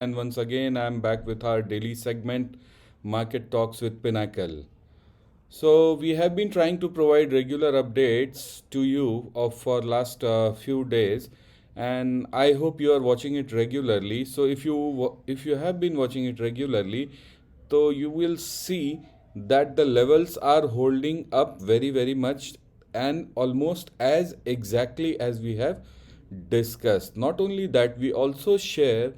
And once again, I'm back with our daily segment, Market Talks with Pinnacle. So we have been trying to provide regular updates to you of for last few days, and I hope you are watching it regularly. So if you have been watching it regularly, so you will see that the levels are holding up very much and almost as exactly as we have discussed. Not only that, we also share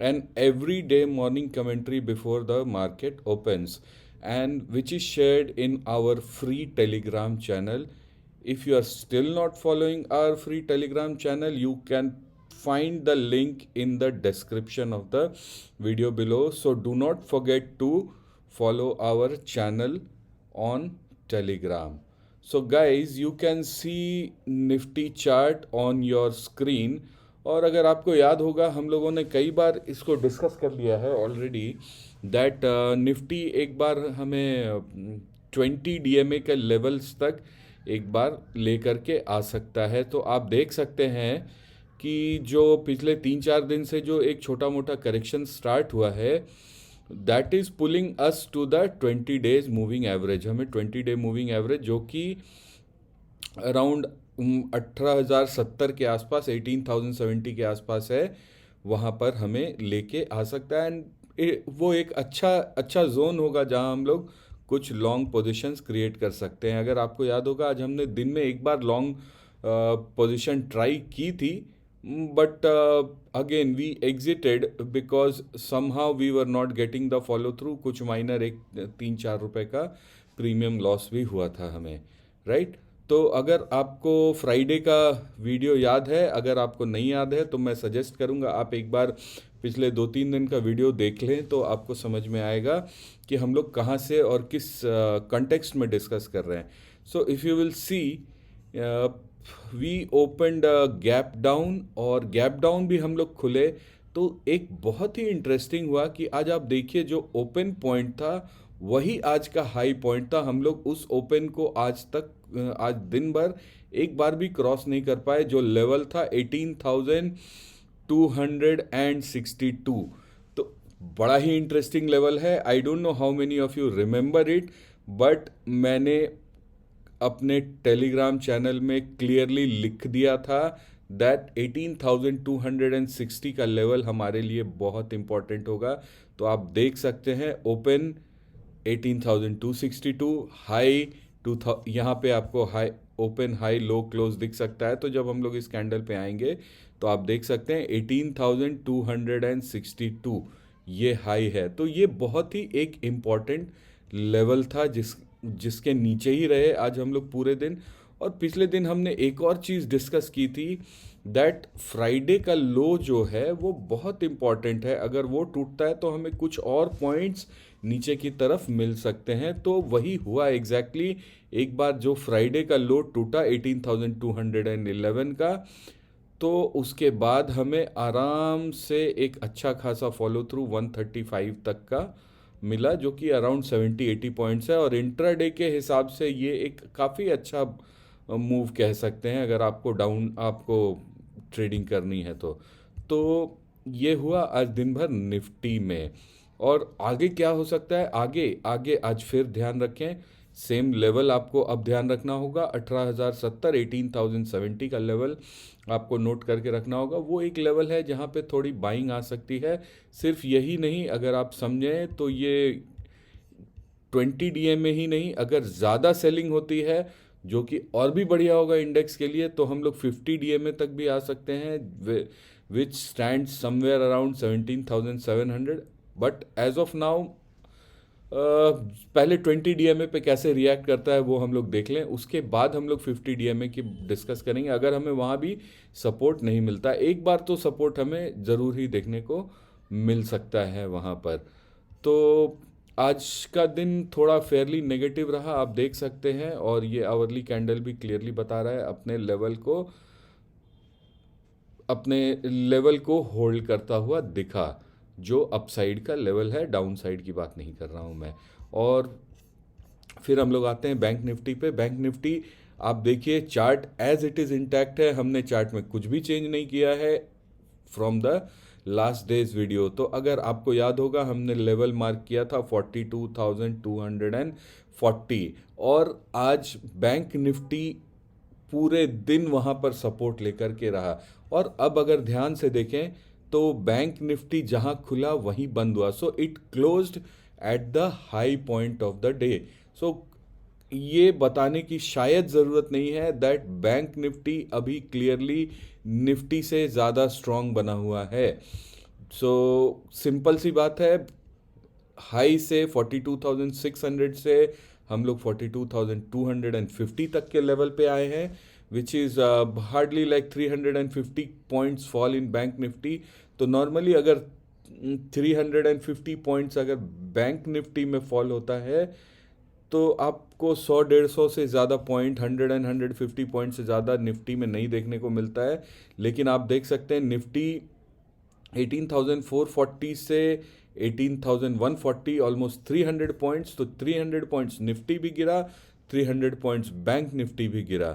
an everyday morning commentary before the market opens, and which is shared in our free Telegram channel. If you are still not following our free Telegram channel, you can find the link in the description of the video below. So do not forget to follow our channel on Telegram. So guys, you can see Nifty chart on your screen. और अगर आपको याद होगा, हम लोगों ने कई बार इसको डिस्कस कर लिया है ऑलरेडी, दैट निफ्टी एक बार हमें 20 DMA के लेवल्स तक एक बार लेकर के आ सकता है। तो आप देख सकते हैं कि जो पिछले 3-4 दिन से जो एक छोटा मोटा करेक्शन स्टार्ट हुआ है, that is pulling us to the 20 days moving average. हमें 20 डे मूविंग एवरेज जो कि अराउंड 18,070 के आसपास, 18,070 के आसपास है, वहाँ पर हमें लेके आ सकता है। एंड वो एक अच्छा अच्छा जोन होगा जहाँ हम लोग कुछ लॉन्ग पोजीशंस क्रिएट कर सकते हैं। अगर आपको याद होगा, आज हमने दिन में एक बार लॉन्ग पोजीशन ट्राई की थी, but again we exited because somehow we were not getting the follow through. कुछ माइनर एक 3-4 रुपए का प्रीमियम लॉस भी हुआ था हमें, राइट। तो अगर आपको फ्राइडे का वीडियो याद है, अगर आपको नहीं याद है, तो मैं सजेस्ट करूंगा आप एक बार पिछले 2-3 दिन का वीडियो देख लें, तो आपको समझ में आएगा कि हम लोग कहाँ से और किस कंटेक्स्ट में डिस्कस कर रहे हैं। So if you will see, we opened gap down, और गैप डाउन भी हम लोग खुले। तो एक बहुत ही इंटरेस्टिंग हुआ कि आज आप देखिए, जो ओपन पॉइंट था वही आज का हाई पॉइंट था। हम लोग उस ओपन को आज तक, आज दिन भर एक बार भी क्रॉस नहीं कर पाए। जो लेवल था 18,262। तो बड़ा ही इंटरेस्टिंग लेवल है। I don't know how many of you remember it, but मैंने अपने टेलीग्राम चैनल में क्लियरली लिख दिया था दैट 18,260 का लेवल हमारे लिए बहुत इंपॉर्टेंट होगा। तो आप देख सकते हैं ओपन 18,262, हाई यहाँ पे आपको high, open high low close दिख सकता है। तो जब हम लोग इस कैंडल पे आएंगे तो आप देख सकते हैं 18,262 ये हाई है। तो ये बहुत ही एक इम्पॉर्टेंट लेवल था जिसके नीचे ही रहे आज हम लोग पूरे दिन। और पिछले दिन हमने एक और चीज़ डिस्कस की थी, दैट फ्राइडे का लो जो है वो बहुत इम्पॉर्टेंट है। अगर वो टूटता है तो हमें कुछ और पॉइंट्स नीचे की तरफ मिल सकते हैं। तो वही हुआ एग्जैक्टली। एक बार जो फ्राइडे का लो टूटा 18,211 का, तो उसके बाद हमें आराम से एक अच्छा खासा फॉलो थ्रू 135 तक का मिला, जो कि अराउंड 70-80 पॉइंट्स है। और इंट्राडे के हिसाब से ये एक काफ़ी अच्छा मूव कह सकते हैं, अगर आपको ट्रेडिंग करनी है तो ये हुआ आज दिन भर निफ्टी में। और आगे क्या हो सकता है, आगे आगे आज फिर ध्यान रखें, सेम लेवल आपको अब ध्यान रखना होगा। 18,070, 18,070 का लेवल आपको नोट करके रखना होगा। वो एक लेवल है जहाँ पे थोड़ी बाइंग आ सकती है। सिर्फ यही नहीं, अगर आप समझें तो ये 20 DMA ही नहीं, अगर ज़्यादा सेलिंग होती है, जो कि और भी बढ़िया होगा इंडेक्स के लिए, तो हम लोग 50 DMA तक भी आ सकते हैं, which stand somewhere around 17,700। But as of now पहले 20 DMA पे कैसे रिएक्ट करता है वो हम लोग देख लें, उसके बाद हम लोग 50 DMA की डिस्कस करेंगे। अगर हमें वहाँ भी सपोर्ट नहीं मिलता, एक बार तो सपोर्ट हमें ज़रूर ही देखने को मिल सकता है वहाँ पर। तो आज का दिन थोड़ा फेयरली नेगेटिव रहा, आप देख सकते हैं। और ये आवरली कैंडल भी क्लियरली बता रहा है अपने लेवल को होल्ड करता हुआ दिखा, जो अपसाइड का लेवल है, डाउन साइड की बात नहीं कर रहा हूँ मैं। और फिर हम लोग आते हैं बैंक निफ्टी पे। बैंक निफ्टी आप देखिए, chart as it is intact है। हमने चार्ट में कुछ भी चेंज नहीं किया है from the last days video. तो अगर आपको याद होगा हमने लेवल मार्क किया था 42,240 और आज बैंक निफ्टी पूरे दिन वहाँ पर सपोर्ट लेकर के रहा। और अब अगर ध्यान से देखें तो बैंक निफ्टी जहाँ खुला वहीं बंद हुआ, so it closed at the high point of the day. So ये बताने की शायद ज़रूरत नहीं है दैट बैंक निफ्टी अभी क्लियरली निफ्टी से ज़्यादा स्ट्रांग बना हुआ है। सो सिंपल सी बात है, हाई से 42,600 से हम लोग 42,250 तक के लेवल पे आए हैं, which is hardly like 350 points fall in bank Nifty. तो नॉर्मली अगर 350 पॉइंट्स अगर बैंक निफ्टी में फॉल होता है तो आपको 100-150 से ज़्यादा पॉइंट, 100-150 पॉइंट से ज़्यादा निफ्टी में नहीं देखने को मिलता है। लेकिन आप देख सकते हैं निफ्टी 18,440 से 18,140, ऑलमोस्ट 300 पॉइंट्स। तो 300 पॉइंट्स निफ्टी भी गिरा, 300 पॉइंट्स बैंक निफ्टी भी गिरा।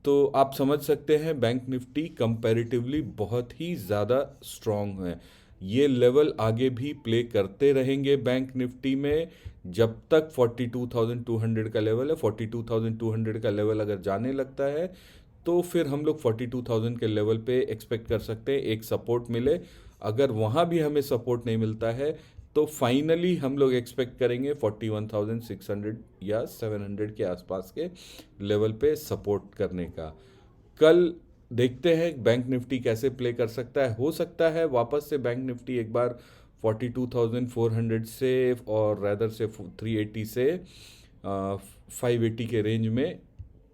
तो आप समझ सकते हैं बैंक निफ्टी कंपैरेटिवली बहुत ही ज़्यादा स्ट्रॉन्ग है। ये लेवल आगे भी प्ले करते रहेंगे बैंक निफ्टी में जब तक 42,200 का लेवल है। 42,200 का लेवल अगर जाने लगता है तो फिर हम लोग 42,000 के लेवल पे एक्सपेक्ट कर सकते हैं एक सपोर्ट मिले। अगर वहाँ भी हमें सपोर्ट नहीं मिलता है तो फाइनली हम लोग एक्सपेक्ट करेंगे 41,600 या 700 के आसपास के लेवल पे सपोर्ट करने का। कल देखते हैं बैंक निफ्टी कैसे प्ले कर सकता है। हो सकता है वापस से बैंक निफ्टी एक बार 42,400 से और रैदर से 380 से 580 के रेंज में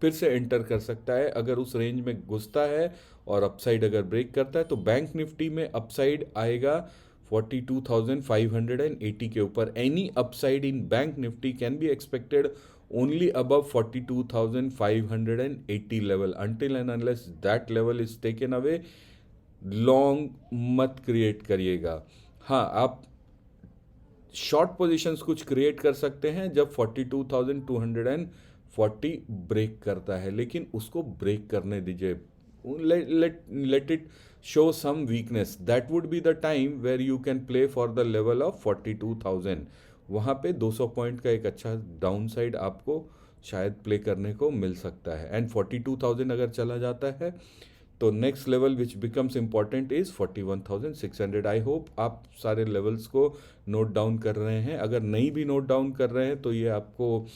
फिर से एंटर कर सकता है। अगर उस रेंज में घुसता है और अपसाइड अगर ब्रेक करता है तो बैंक निफ्टी में अपसाइड आएगा 42,580 के ऊपर। Any upside in bank Nifty can be expected only above 42,580 level. Until and unless that level is taken away, long मत क्रिएट करिएगा। हाँ, आप शॉर्ट पोजीशंस कुछ क्रिएट कर सकते हैं जब 42,240 ब्रेक करता है, लेकिन उसको ब्रेक करने दीजिए। let it show some weakness, that would be the time where you can play for the level of 42,000। वहाँ पे 200 पॉइंट का एक अच्छा डाउन साइड आपको शायद प्ले करने को मिल सकता है। एंड 42,000 अगर चला जाता है तो next level which becomes important is 41,600। I hope आप सारे लेवल्स को नोट डाउन कर रहे हैं। अगर नहीं भी नोट डाउन कर रहे हैं तो ये आपको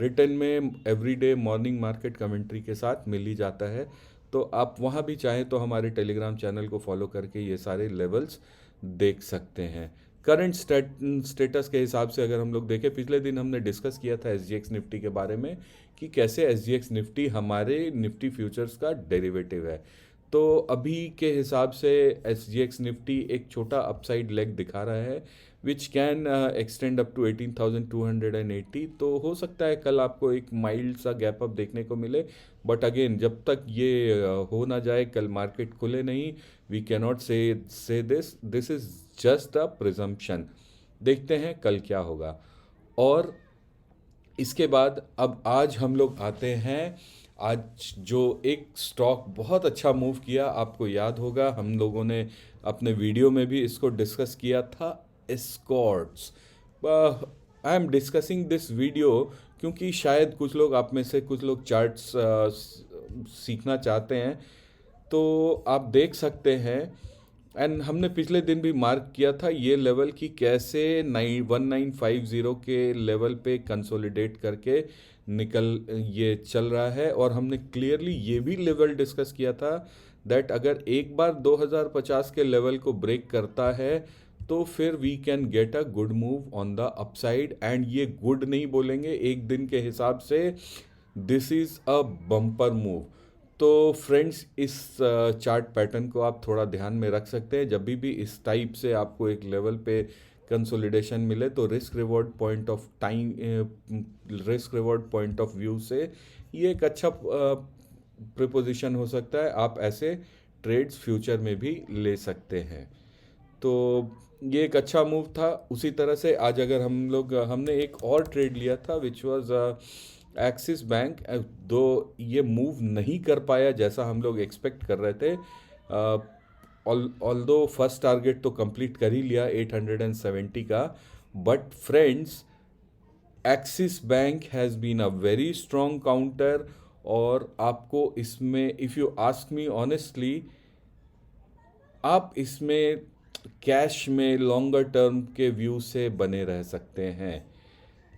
रिटर्न में एवरीडे मॉर्निंग मार्केट कमेंट्री के साथ मिल ही जाता है। तो आप वहाँ भी चाहें तो हमारे टेलीग्राम चैनल को फॉलो करके ये सारे लेवल्स देख सकते हैं। करंट स्टेटस के हिसाब से अगर हम लोग देखें, पिछले दिन हमने डिस्कस किया था SGX निफ्टी के बारे में कि कैसे SGX निफ्टी हमारे निफ्टी फ्यूचर्स का डेरिवेटिव है। तो अभी के हिसाब से SGX निफ्टी एक छोटा अपसाइड लेग दिखा रहा है which can extend up to 18,280। तो हो सकता है कल आपको एक माइल्ड सा गैप अप देखने को मिले, बट अगेन जब तक ये हो ना जाए, कल मार्केट खुले नहीं, वी कैन नॉट से this is just a presumption. देखते हैं कल क्या होगा। और इसके बाद अब आज हम लोग आते हैं, आज जो एक स्टॉक बहुत अच्छा मूव किया, आपको याद होगा हम लोगों ने अपने वीडियो में भी इसको डिस्कस किया था, Escorts. I am discussing this video क्योंकि शायद कुछ लोग आप में से कुछ लोग चार्ट्स सीखना चाहते हैं। तो आप देख सकते हैं, एंड हमने पिछले दिन भी मार्क किया था ये लेवल कि कैसे 1950 के लेवल पे कंसोलिडेट करके निकल ये चल रहा है। और हमने क्लियरली ये भी लेवल डिस्कस किया था दैट अगर एक बार 2050 के लेवल को ब्रेक करता है तो फिर we can get a good move on the upside. And ये गुड नहीं बोलेंगे, एक दिन के हिसाब से this is a bumper move. तो फ्रेंड्स, इस चार्ट पैटर्न को आप थोड़ा ध्यान में रख सकते हैं। जब भी इस टाइप से आपको एक लेवल पे कंसोलिडेशन मिले तो risk reward point of time, risk reward point of view से ये एक अच्छा प्रिपोजिशन हो सकता है। आप ऐसे ट्रेड्स फ्यूचर में भी ले सकते हैं। तो ये एक अच्छा मूव था। उसी तरह से आज अगर हमने एक और ट्रेड लिया था विच वाज एक्सिस बैंक, दो ये मूव नहीं कर पाया जैसा हम लोग एक्सपेक्ट कर रहे थे। ऑल्दो फर्स्ट टारगेट तो कंप्लीट कर ही लिया 870 का, but friends Axis bank has been a very strong counter. और आपको इसमें if you ask me honestly, आप इसमें कैश में लॉन्गर टर्म के व्यू से बने रह सकते हैं।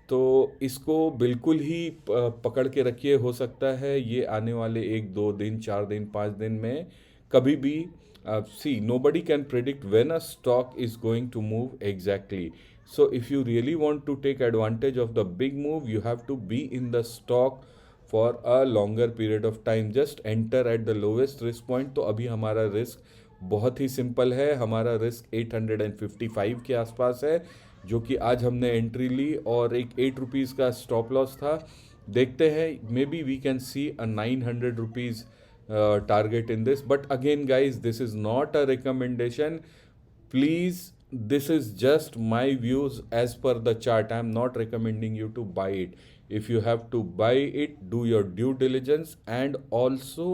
तो इसको बिल्कुल ही पकड़ के रखिए। हो सकता है ये आने वाले 1 2 दिन 4 दिन 5 दिन में कभी भी, सी nobody can predict when a stock is going to move exactly. So if you really want to take advantage of the big move, you have to be in the stock for a longer period of time. Just enter at the lowest risk point. तो अभी हमारा risk बहुत ही simple है, हमारा risk 855 के आसपास है, जो कि आज हमने एंट्री ली और एक 8 रुपीज़ का स्टॉप लॉस था। देखते हैं, may be we can see a 900 rupees target in this, but again guys, this is not a recommendation. Please, this is just my views as per the chart. I am not recommending you to buy it. If you have to buy it, do your due diligence and also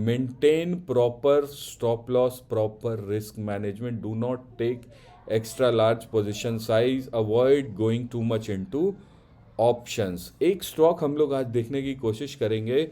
maintain proper stop loss, proper risk management. Do not take extra large position size. Avoid going too much into options. एक stock हम लोग आज देखने की कोशिश करेंगे,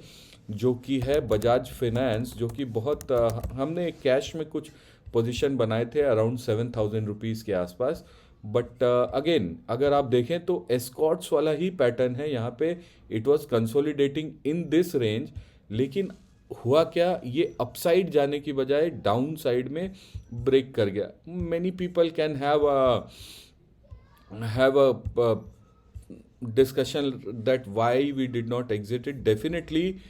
जो कि है बजाज फिनेंस, जो कि बहुत हमने कैश में कुछ पोजीशन बनाए थे अराउंड 7,000 रुपीज़ के आसपास। बट अगेन अगर आप देखें तो एस्कॉर्ट्स वाला ही पैटर्न है यहाँ पे। It was consolidating in this range, लेकिन हुआ क्या, ये अपसाइड जाने की बजाय डाउन साइड में ब्रेक कर गया। Many people can have a discussion that why we did not exit it. Definitely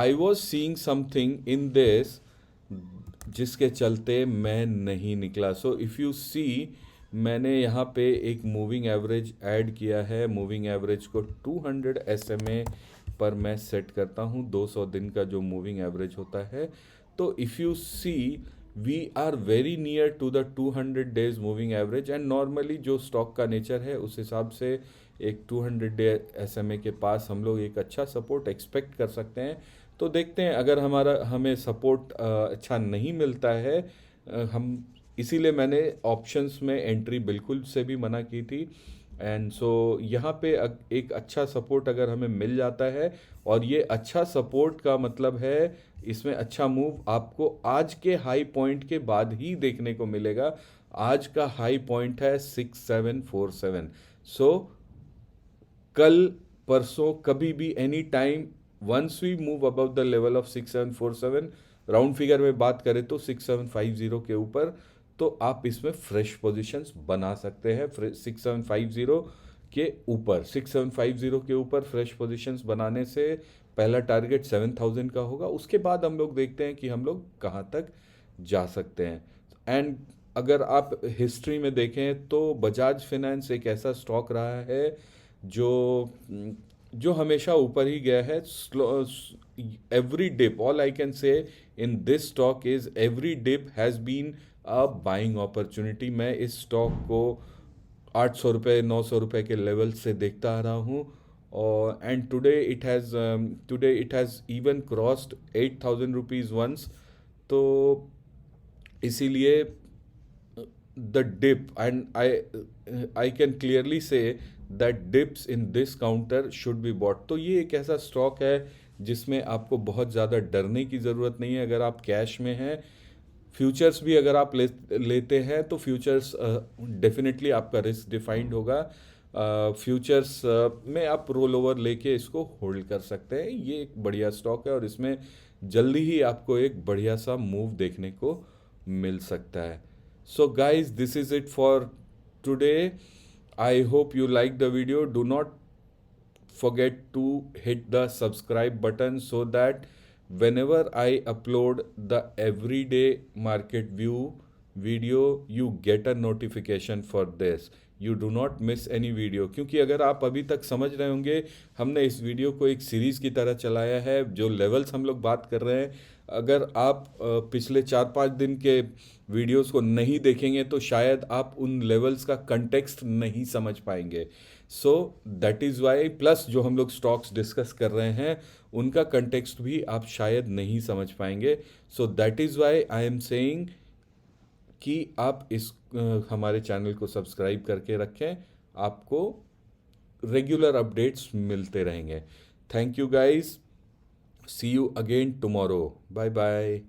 I was seeing something in this जिसके चलते मैं नहीं निकला। सो इफ़ यू सी, मैंने यहाँ पे एक मूविंग एवरेज ऐड किया है। मूविंग एवरेज को 200 SMA पर मैं सेट करता हूँ, 200 दिन का जो मूविंग एवरेज होता है। तो if you see, we are very near to the 200 days moving average, and normally जो स्टॉक का नेचर है उस हिसाब से एक 200 डे SMA के पास हम लोग एक अच्छा सपोर्ट एक्सपेक्ट कर सकते हैं। तो देखते हैं, अगर हमें सपोर्ट अच्छा नहीं मिलता है, हम इसीलिए मैंने ऑप्शंस में एंट्री बिल्कुल से भी मना की थी। एंड सो यहाँ पे एक अच्छा सपोर्ट अगर हमें मिल जाता है, और ये अच्छा सपोर्ट का मतलब है इसमें अच्छा मूव आपको आज के हाई पॉइंट के बाद ही देखने को मिलेगा। आज का हाई पॉइंट है 6747। सो कल परसों कभी भी any time once we move above the level of 6747, round figure में बात करें तो 6750 के ऊपर, तो आप इसमें फ्रेश पोजीशंस बना सकते हैं। 6750 के ऊपर 6750 के ऊपर फ्रेश पोजीशंस बनाने से पहला टारगेट 7000 का होगा। उसके बाद हम लोग देखते हैं कि हम लोग कहाँ तक जा सकते हैं। एंड अगर आप हिस्ट्री में देखें तो बजाज फिनेंस एक ऐसा स्टॉक रहा है जो जो हमेशा ऊपर ही गया है। Every dip, all I can say in this stock is every dip has been a buying opportunity. मैं इस स्टॉक को 800 रुपये 900 रुपये के लेवल से देखता आ रहा हूँ, और and today it has even crossed 8,000 rupees once. तो इसीलिए the dip, and I can clearly say that dips in this counter should be bought। तो ये एक ऐसा स्टॉक है जिसमें आपको बहुत ज़्यादा डरने की ज़रूरत नहीं है अगर आप कैश में हैं। फ्यूचर्स भी अगर आप लेते हैं तो फ्यूचर्स डेफिनेटली आपका रिस्क डिफाइंड होगा। फ्यूचर्स में आप रोल ओवर लेके इसको होल्ड कर सकते हैं। ये एक बढ़िया स्टॉक है और इसमें जल्दी ही आपको एक बढ़िया सा मूव देखने को मिल सकता है। So guys, this is it for today. I hope you like the video. Do not forget to hit the subscribe button so that whenever I upload the everyday market view video, you get a notification for this. You do not miss any video। क्योंकि अगर आप अभी तक समझ रहे होंगे, हमने इस वीडियो को एक सीरीज़ की तरह चलाया है। जो लेवल्स हम लोग बात कर रहे हैं, अगर आप पिछले 4-5 दिन के वीडियोस को नहीं देखेंगे तो शायद आप उन लेवल्स का कंटेक्स्ट नहीं समझ पाएंगे। So that is why, plus जो हम लोग स्टॉक्स डिस्कस कर रहे हैं उनका कंटेक्स्ट भी आप शायद नहीं समझ पाएंगे। So that is why I am saying कि आप हमारे चैनल को सब्सक्राइब करके रखें। आपको रेगुलर अपडेट्स मिलते रहेंगे। Thank you guys, see you again tomorrow, bye bye.